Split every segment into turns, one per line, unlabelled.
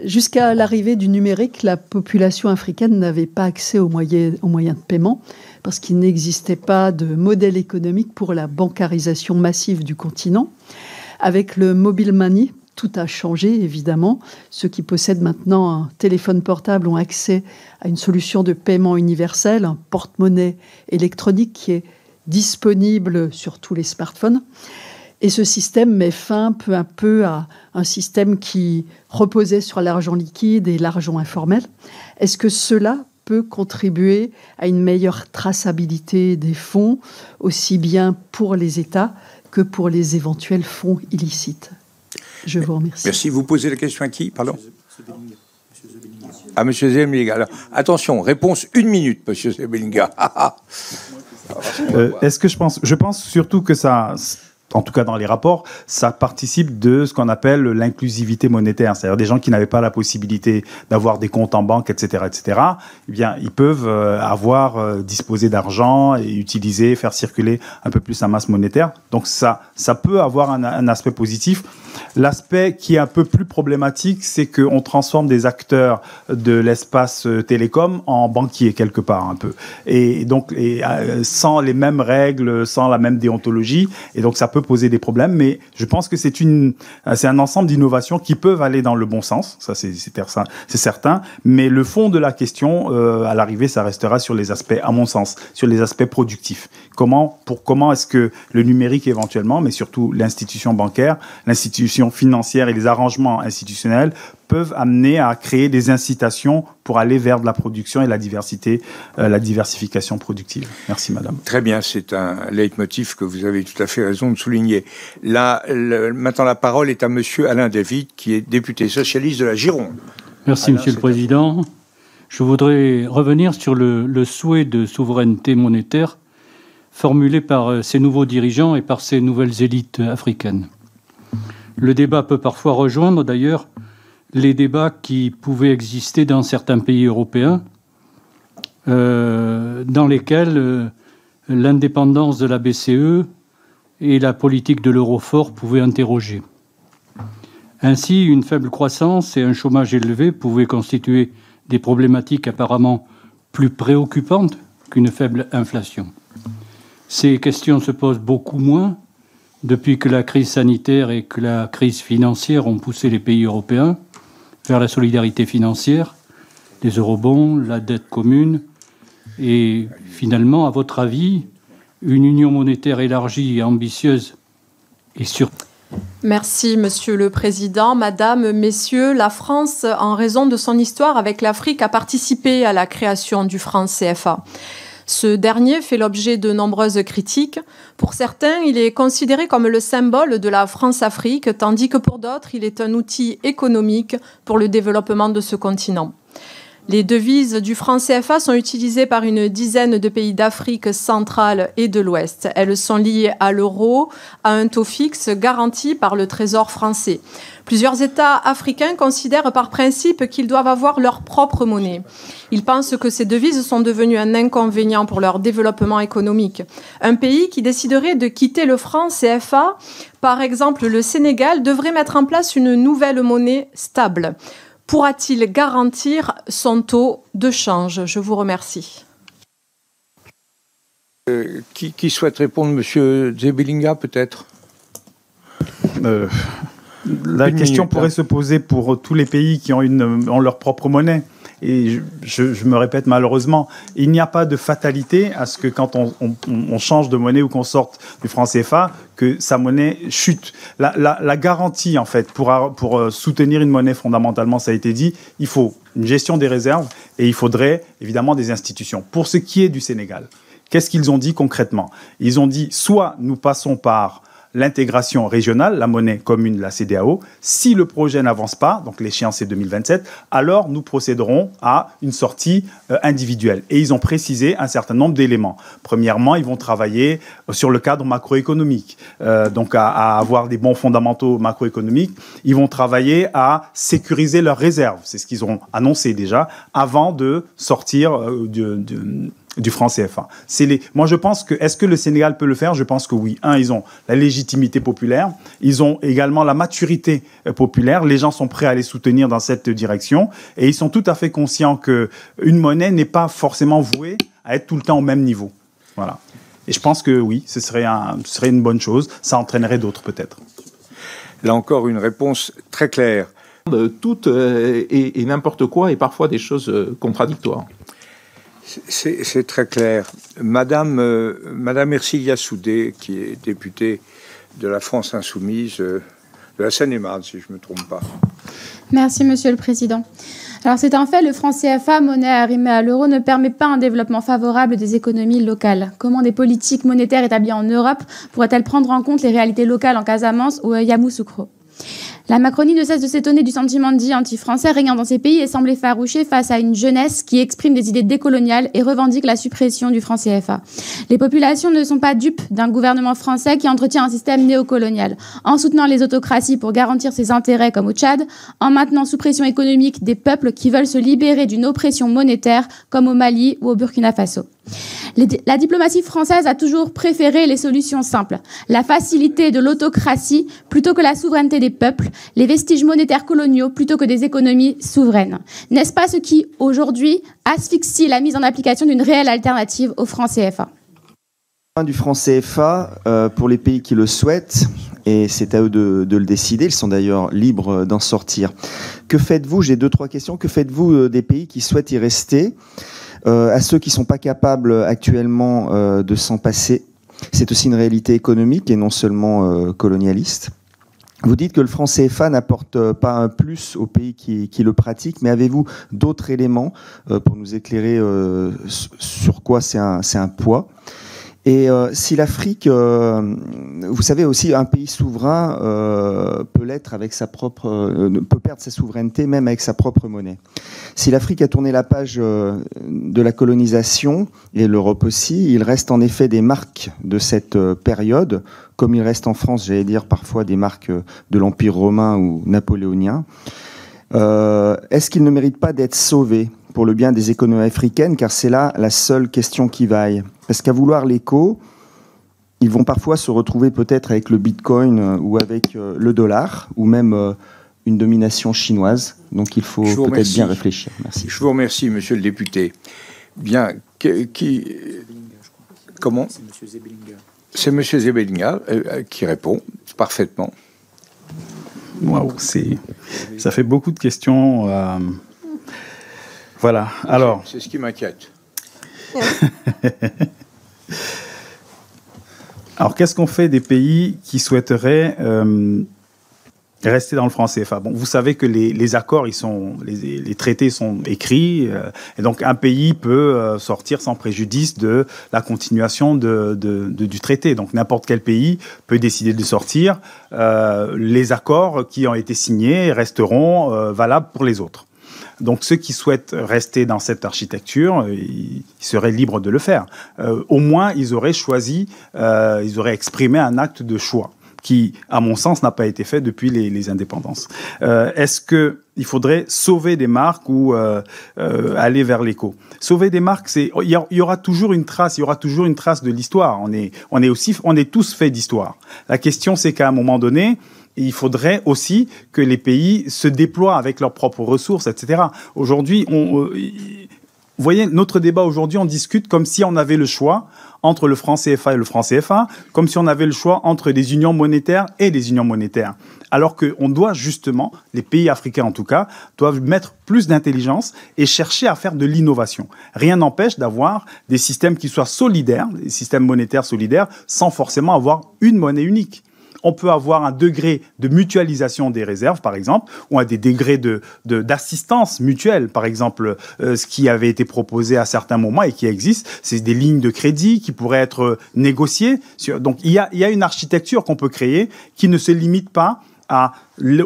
Jusqu'à l'arrivée du numérique, la population africaine n'avait pas accès aux moyens de paiement parce qu'il n'existait pas de modèle économique pour la bancarisation massive du continent. Avec le mobile money, tout a changé, évidemment. Ceux qui possèdent maintenant un téléphone portable ont accès à une solution de paiement universelle, un porte-monnaie électronique qui est disponible sur tous les smartphones. Et ce système met fin peu à peu à un système qui reposait sur l'argent liquide et l'argent informel. Est-ce que cela peut contribuer à une meilleure traçabilité des fonds, aussi bien pour les États que pour les éventuels fonds illicites? Je vous remercie.
Merci. Vous posez la question à qui? Pardon. À M. Zebelinga. Alors, attention, réponse 1 minute, M. Zebelinga.
Est-ce que je pense surtout que ça, en tout cas dans les rapports, ça participe de ce qu'on appelle l'inclusivité monétaire. C'est-à-dire des gens qui n'avaient pas la possibilité d'avoir des comptes en banque, etc., eh bien, ils peuvent disposer d'argent et utiliser, faire circuler un peu plus la masse monétaire. Donc ça peut avoir un aspect positif. L'aspect qui est un peu plus problématique, c'est qu'on transforme des acteurs de l'espace télécom en banquiers quelque part un peu. Et donc, sans les mêmes règles, sans la même déontologie. Et donc, ça peut poser des problèmes. Mais je pense que c'est un ensemble d'innovations qui peuvent aller dans le bon sens. Ça, c'est certain. Mais le fond de la question, à l'arrivée, ça restera sur les aspects, à mon sens, sur les aspects productifs. Comment est-ce que le numérique éventuellement, mais surtout l'institution bancaire, l'institution financière et les arrangements institutionnels peuvent amener à créer des incitations pour aller vers de la production et la diversification productive. Merci, madame.
Très bien, c'est un leitmotiv que vous avez tout à fait raison de souligner. Là, maintenant, la parole est à monsieur Alain David, qui est député socialiste de la Gironde.
Merci, Alain, monsieur le Président. Je voudrais revenir sur le souhait de souveraineté monétaire formulé par ces nouveaux dirigeants et par ces nouvelles élites africaines. Le débat peut parfois rejoindre, d'ailleurs, les débats qui pouvaient exister dans certains pays européens, dans lesquels l'indépendance de la BCE et la politique de l'euro fort pouvaient interroger. Ainsi, une faible croissance et un chômage élevé pouvaient constituer des problématiques apparemment plus préoccupantes qu'une faible inflation. Ces questions se posent beaucoup moins depuis que la crise sanitaire et que la crise financière ont poussé les pays européens vers la solidarité financière, les eurobonds, la dette commune, et finalement, à votre avis, une union monétaire élargie et ambitieuse et surtout...
Merci, Monsieur le Président. Madame, Messieurs, la France, en raison de son histoire avec l'Afrique, a participé à la création du franc CFA. Ce dernier fait l'objet de nombreuses critiques. Pour certains, il est considéré comme le symbole de la France-Afrique, tandis que pour d'autres, il est un outil économique pour le développement de ce continent. Les devises du franc CFA sont utilisées par une dizaine de pays d'Afrique centrale et de l'Ouest. Elles sont liées à l'euro, à un taux fixe garanti par le Trésor français. Plusieurs États africains considèrent par principe qu'ils doivent avoir leur propre monnaie. Ils pensent que ces devises sont devenues un inconvénient pour leur développement économique. Un pays qui déciderait de quitter le franc CFA, par exemple le Sénégal, devrait mettre en place une nouvelle monnaie stable. Pourra-t-il garantir son taux de change? Je vous remercie.
Qui souhaite répondre? Monsieur Zebelinga, peut-être?
La question pourrait se poser pour tous les pays qui ont leur propre monnaie. Et je me répète, malheureusement, il n'y a pas de fatalité à ce que quand on change de monnaie ou qu'on sorte du franc CFA, que sa monnaie chute. La garantie, en fait, pour soutenir une monnaie, fondamentalement, ça a été dit, il faut une gestion des réserves et il faudrait évidemment des institutions. Pour ce qui est du Sénégal, qu'est-ce qu'ils ont dit concrètement? Ils ont dit, soit nous passons par l'intégration régionale, la monnaie commune, la CEDEAO. Si le projet n'avance pas, donc l'échéance est 2027, alors nous procéderons à une sortie individuelle. Et ils ont précisé un certain nombre d'éléments. Premièrement, ils vont travailler sur le cadre macroéconomique, donc à avoir des bons fondamentaux macroéconomiques. Ils vont travailler à sécuriser leurs réserves, c'est ce qu'ils ont annoncé déjà, avant de sortir du franc CFA. Moi, je pense que, est-ce que le Sénégal peut le faire? Je pense que oui. Ils ont la légitimité populaire, ils ont également la maturité populaire, les gens sont prêts à les soutenir dans cette direction, et ils sont tout à fait conscients qu'une monnaie n'est pas forcément vouée à être tout le temps au même niveau. Voilà. Et je pense que oui, ce serait une bonne chose, ça entraînerait d'autres peut-être.
Là encore, une réponse très claire.
Tout et n'importe quoi, et parfois des choses contradictoires.
C'est très clair. Madame Ercilia Soudé, qui est députée de la France Insoumise, de la Seine-et-Marne, si je ne me trompe pas.
Merci, Monsieur le Président. Alors, c'est un fait, le franc CFA, monnaie arrimée à l'euro, ne permet pas un développement favorable des économies locales. Comment des politiques monétaires établies en Europe pourraient-elles prendre en compte les réalités locales en Casamance ou à Yamoussoukro ? La Macronie ne cesse de s'étonner du sentiment dit anti-français régnant dans ces pays et semble effarouchée face à une jeunesse qui exprime des idées décoloniales et revendique la suppression du franc CFA. Les populations ne sont pas dupes d'un gouvernement français qui entretient un système néocolonial, en soutenant les autocraties pour garantir ses intérêts comme au Tchad, en maintenant sous pression économique des peuples qui veulent se libérer d'une oppression monétaire comme au Mali ou au Burkina Faso. La diplomatie française a toujours préféré les solutions simples, la facilité de l'autocratie plutôt que la souveraineté des peuples, les vestiges monétaires coloniaux plutôt que des économies souveraines. N'est-ce pas ce qui, aujourd'hui, asphyxie la mise en application d'une réelle alternative au franc CFA ?
Du franc CFA, pour les pays qui le souhaitent, et c'est à eux de le décider, ils sont d'ailleurs libres d'en sortir. Que faites-vous ? J'ai 2-3 questions. Que faites-vous des pays qui souhaitent y rester ? À ceux qui ne sont pas capables actuellement de s'en passer. C'est aussi une réalité économique et non seulement colonialiste. Vous dites que le franc CFA n'apporte pas un plus aux pays qui le pratiquent, mais avez-vous d'autres éléments pour nous éclairer sur quoi c'est un poids ? Et si l'Afrique, vous savez aussi, un pays souverain peut l'être avec peut perdre sa souveraineté même avec sa propre monnaie. Si l'Afrique a tourné la page de la colonisation, et l'Europe aussi, il reste en effet des marques de cette période, comme il reste en France, j'allais dire parfois des marques de l'Empire romain ou napoléonien. Est-ce qu'il ne mérite pas d'être sauvé pour le bien des économies africaines, car c'est là la seule question qui vaille. Parce qu'à vouloir l'écho, ils vont parfois se retrouver peut-être avec le bitcoin ou avec le dollar, ou même une domination chinoise. Donc il faut peut-être bien réfléchir. Merci.
Je vous remercie, monsieur le député. Bien, comment ? C'est monsieur Zebellinger. C'est monsieur Zebellinger qui répond parfaitement.
Waouh, ça fait beaucoup de questions. Voilà, alors...
C'est ce qui m'inquiète.
Alors, qu'est-ce qu'on fait des pays qui souhaiteraient rester dans le franc CFA ? Bon, vous savez que les accords, les traités sont écrits, et donc un pays peut sortir sans préjudice de la continuation du traité. Donc n'importe quel pays peut décider de sortir. Les accords qui ont été signés resteront valables pour les autres. Donc ceux qui souhaitent rester dans cette architecture, ils seraient libres de le faire. Au moins, ils auraient choisi, ils auraient exprimé un acte de choix qui, à mon sens, n'a pas été fait depuis les indépendances. Est-ce qu'il faudrait sauver des marques ou aller vers l'éco ? Sauver des marques, il y aura toujours une trace, de l'histoire. On est tous faits d'histoire. La question, c'est qu'à un moment donné, il faudrait aussi que les pays se déploient avec leurs propres ressources, etc. Aujourd'hui, vous voyez, notre débat aujourd'hui, on discute comme si on avait le choix entre le franc CFA et le franc CFA, comme si on avait le choix entre des unions monétaires et des unions monétaires. Alors qu'on doit justement, les pays africains en tout cas, doivent mettre plus d'intelligence et chercher à faire de l'innovation. Rien n'empêche d'avoir des systèmes qui soient solidaires, des systèmes monétaires solidaires, sans forcément avoir une monnaie unique. On peut avoir un degré de mutualisation des réserves, par exemple, ou des degrés d'assistance mutuelle. Par exemple, ce qui avait été proposé à certains moments et qui existe, c'est des lignes de crédit qui pourraient être négociées. Donc, il y a une architecture qu'on peut créer qui ne se limite pas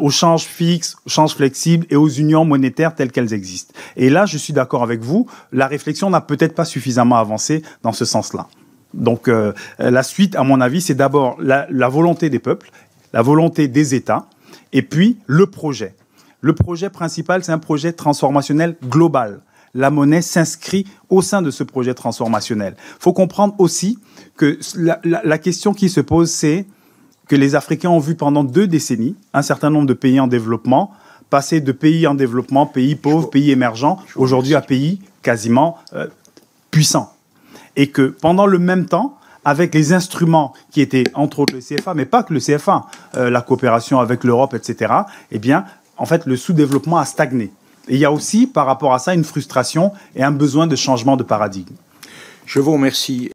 au change fixe, au change flexible et aux unions monétaires telles qu'elles existent. Et là, je suis d'accord avec vous, la réflexion n'a peut-être pas suffisamment avancé dans ce sens-là. Donc la suite, à mon avis, c'est d'abord la volonté des peuples, la volonté des États, et puis le projet. Le projet principal, c'est un projet transformationnel global. la monnaie s'inscrit au sein de ce projet transformationnel. Il faut comprendre aussi que la question qui se pose, c'est que les Africains ont vu pendant 2 décennies un certain nombre de pays en développement passer de pays en développement, pays pauvres, pays émergents, aujourd'hui à pays quasiment puissants. Et que pendant le même temps, avec les instruments qui étaient entre autres le CFA, mais pas que le CFA, la coopération avec l'Europe, etc., eh bien, en fait, le sous-développement a stagné. Et il y a aussi, par rapport à ça, une frustration et un besoin de changement de paradigme.
Je vous remercie.